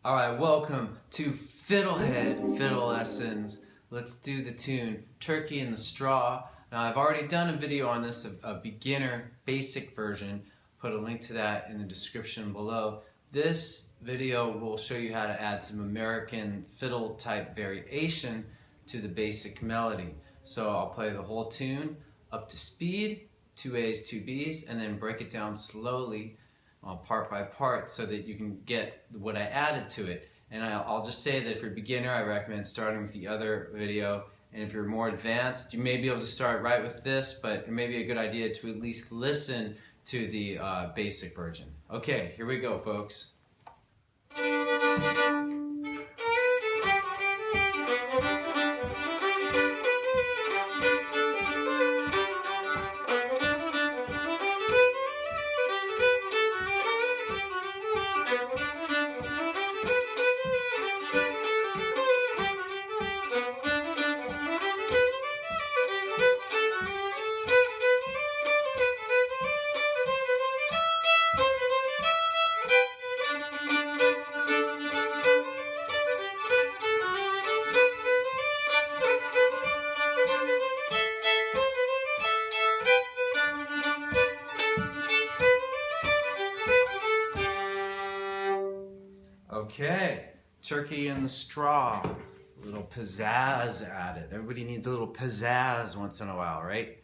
Alright, welcome to Fiddlehead Fiddle Lessons. Let's do the tune Turkey in the Straw. Now I've already done a video on this, a beginner basic version. Put a link to that in the description below. This video will show you how to add some American fiddle type variation to the basic melody. So I'll play the whole tune up to speed, 2 A's, 2 B's, and then break it down slowly part by part so that you can get what I added to it. And I'll just say that if you're a beginner, I recommend starting with the other video. And if you're more advanced, you may be able to start right with this, but it may be a good idea to at least listen to the basic version. Okay, here we go, folks. Okay, Turkey in the Straw. A little pizzazz added. Everybody needs a little pizzazz once in a while, right?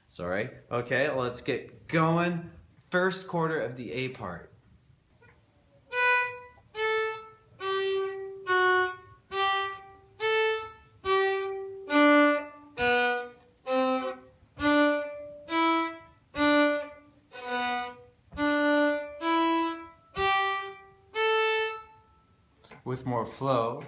Sorry. Okay, let's get going. First quarter of the A part. With more flow.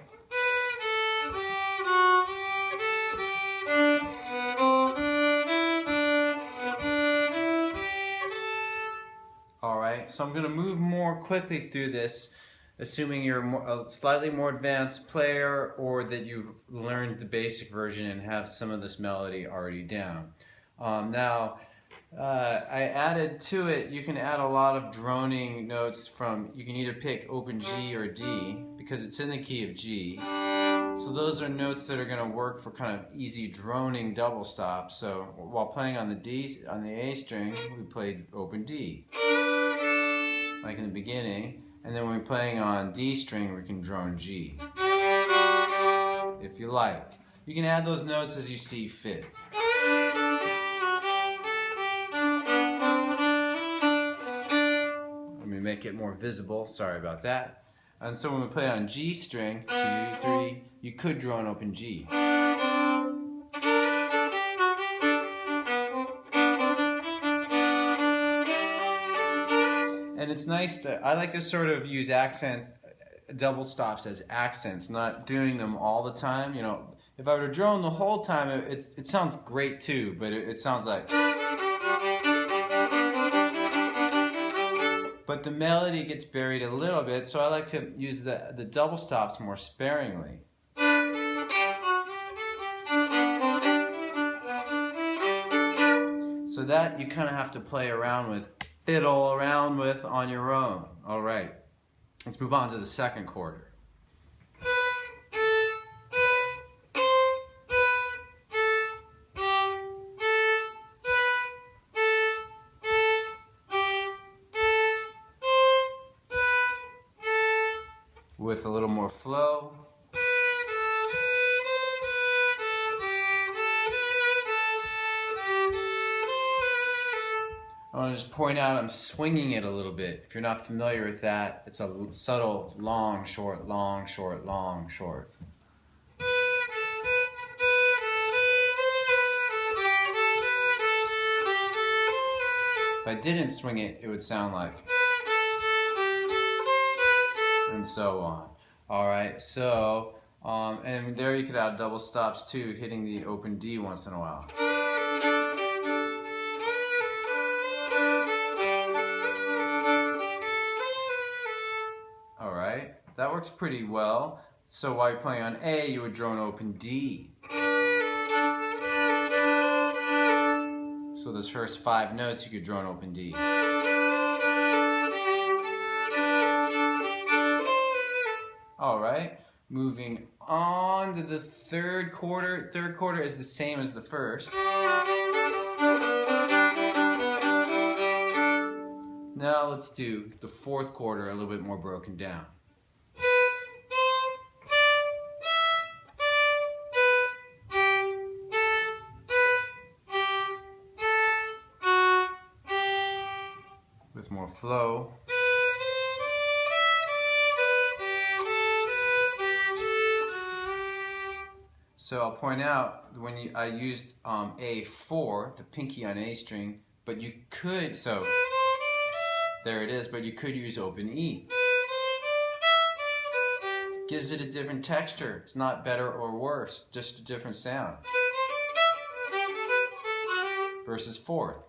Alright, so I'm going to move more quickly through this, assuming you're a slightly more advanced player or that you've learned the basic version and have some of this melody already down. I added to it, you can add a lot of droning notes from, you can either pick open G or D because it's in the key of G. So those are notes that are going to work for kind of easy droning double stops. So while playing on the A string, we played open D, like in the beginning. And then when we're playing on D string, we can drone G, if you like. You can add those notes as you see fit. Make it more visible, sorry about that. And so when we play on G string, 2, 3, you could drone open G. And it's nice to, I like to sort of use double stops as accents, not doing them all the time. You know, if I were to drone the whole time, it sounds great too, but it sounds like. But the melody gets buried a little bit, so I like to use the double stops more sparingly. So that you kind of have to play around with, fiddle around with on your own. All right, let's move on to the second quarter. With a little more flow. I want to just point out I'm swinging it a little bit. If you're not familiar with that, it's a subtle long, short, long, short, long, short. If I didn't swing it, it would sound like. And so on. Alright, so, and there you could add double stops too, hitting the open D once in a while. Alright, that works pretty well. So while you're playing on A, you would drone open D. So those first 5 notes, you could drone open D. right, moving on to the third quarter. Third quarter is the same as the first. Now let's do the fourth quarter a little bit more broken down. With more flow. So I'll point out when I used A4, the pinky on A string, but you could, so there it is, but you could use open E. Gives it a different texture. It's not better or worse, just a different sound. Versus fourth.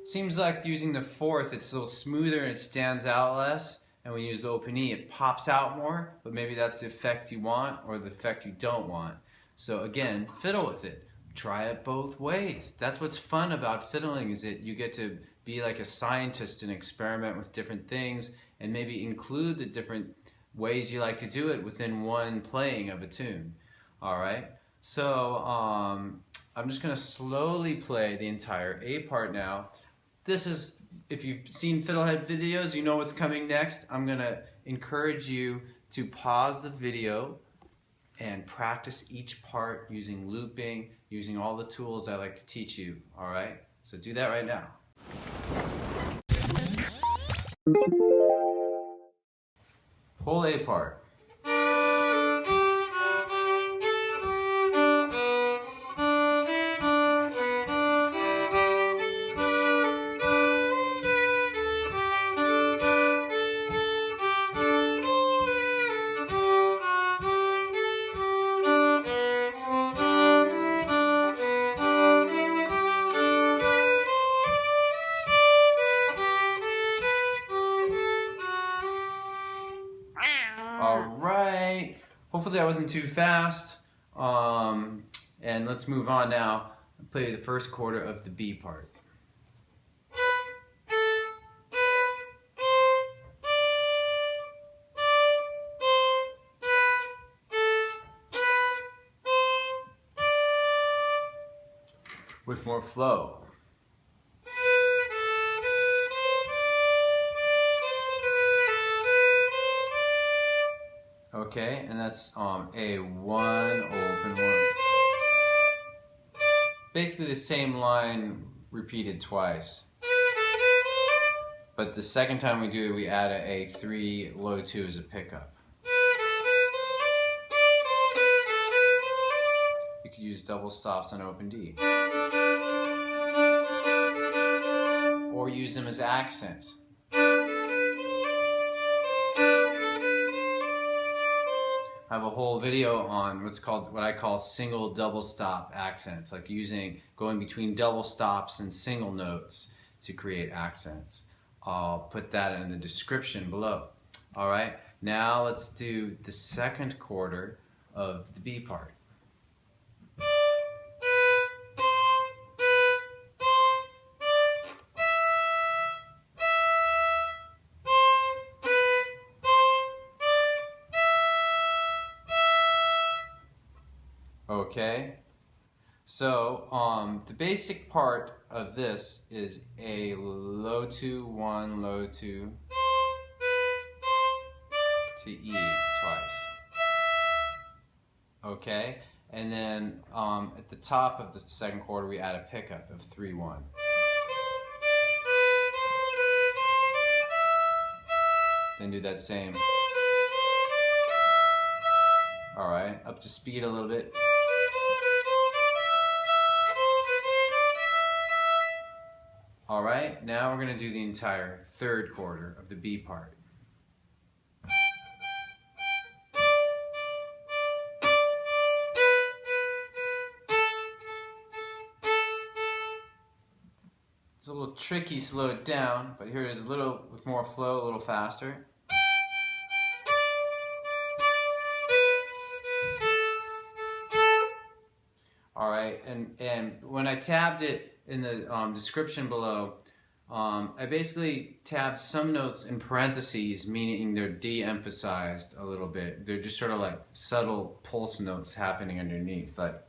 Seems like using the fourth, it's a little smoother and it stands out less. And when you use the open E, it pops out more, but maybe that's the effect you want or the effect you don't want. So again, fiddle with it. Try it both ways. That's what's fun about fiddling, is that you get to be like a scientist and experiment with different things and maybe include the different ways you like to do it within one playing of a tune. All right, so I'm just gonna slowly play the entire A part now. This is, if you've seen Fiddlehead videos, you know what's coming next. I'm gonna encourage you to pause the video and practice each part using looping, using all the tools I like to teach you, all right? So do that right now. Whole A part. All right, hopefully I wasn't too fast. And let's move on now and play the first quarter of the B part. With more flow. Okay, and that's A1, open 1. Basically the same line repeated twice. But the second time we do it, we add a A3, low 2 as a pickup. You could use double stops on open D. Or use them as accents. I have a whole video on what I call single double stop accents, like going between double stops and single notes to create accents. I'll put that in the description below. All right, now let's do the second quarter of the B part. Okay, so the basic part of this is a low 2, 1, low 2 to E twice. Okay, and then at the top of the second quarter we add a pickup of 3, 1. Then do that same. All right, up to speed a little bit. All right, now we're going to do the entire third quarter of the B part. It's a little tricky slowed down, but here it is a little with more flow, a little faster. All right, and when I tabbed it in the description below, I basically tabbed some notes in parentheses, meaning they're de-emphasized a little bit. They're just sort of like subtle pulse notes happening underneath. Like,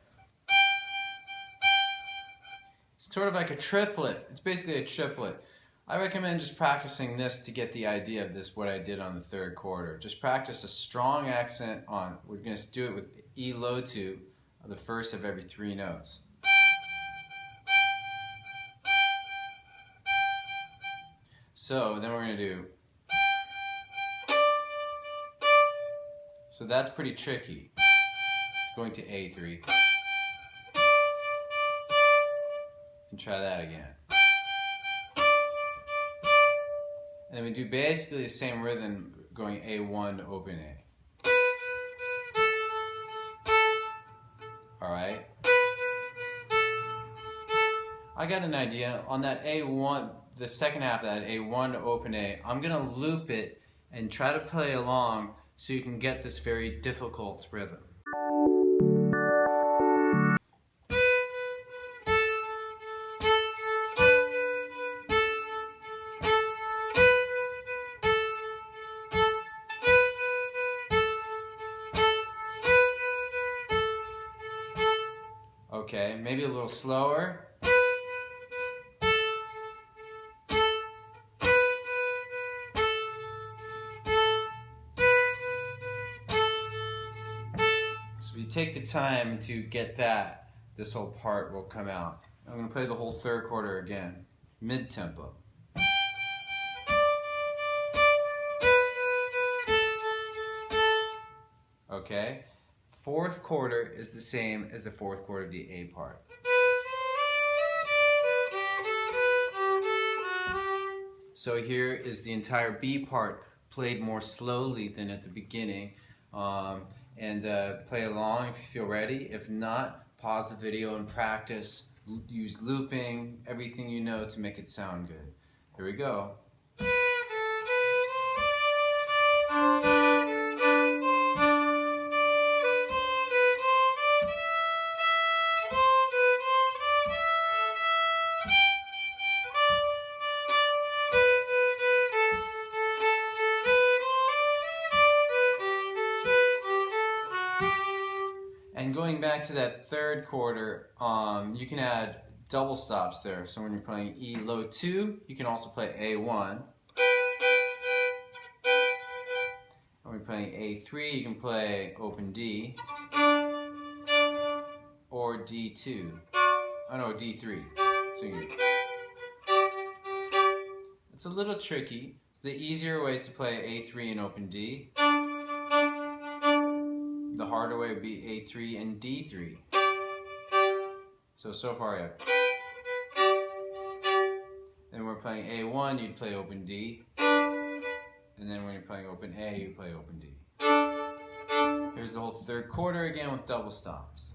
it's sort of like a triplet. It's basically a triplet. I recommend just practicing this to get the idea of this, what I did on the third quarter. Just practice a strong accent on, we're going to do it with E low 2, the first of every 3 notes. So then we're going to do, so that's pretty tricky. Going to A3. And try that again. And then we do basically the same rhythm going A1 to open A. Alright? I got an idea. On that A1, the second half of that A1 to open A, I'm going to loop it and try to play along so you can get this very difficult rhythm. Okay, maybe a little slower. So if you take the time to get that, this whole part will come out. I'm going to play the whole third quarter again, mid-tempo. Okay? Fourth quarter is the same as the fourth quarter of the A part. So here is the entire B part played more slowly than at the beginning. Play along if you feel ready. If not, pause the video and practice. Use looping, everything you know to make it sound good. Here we go. And going back to that third quarter, you can add double stops there. So when you're playing E low 2, you can also play A1. When you're playing A3, you can play open D or D2. Oh no, D3. So it's a little tricky. The easier way is to play A3 and open D. The harder way would be A3 and D3. So far I have. Then we're playing A1, you'd play open D. And then when you're playing open A, you play open D. Here's the whole third quarter again with double stops.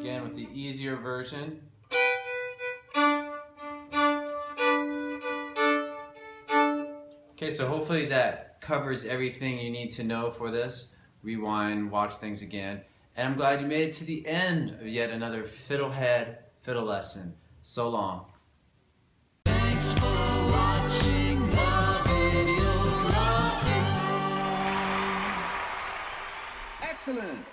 Again with the easier version. Okay, so hopefully that covers everything you need to know for this. Rewind, watch things again. And I'm glad you made it to the end of yet another fiddlehead fiddle lesson. So long. Thanks for watching the video. Excellent.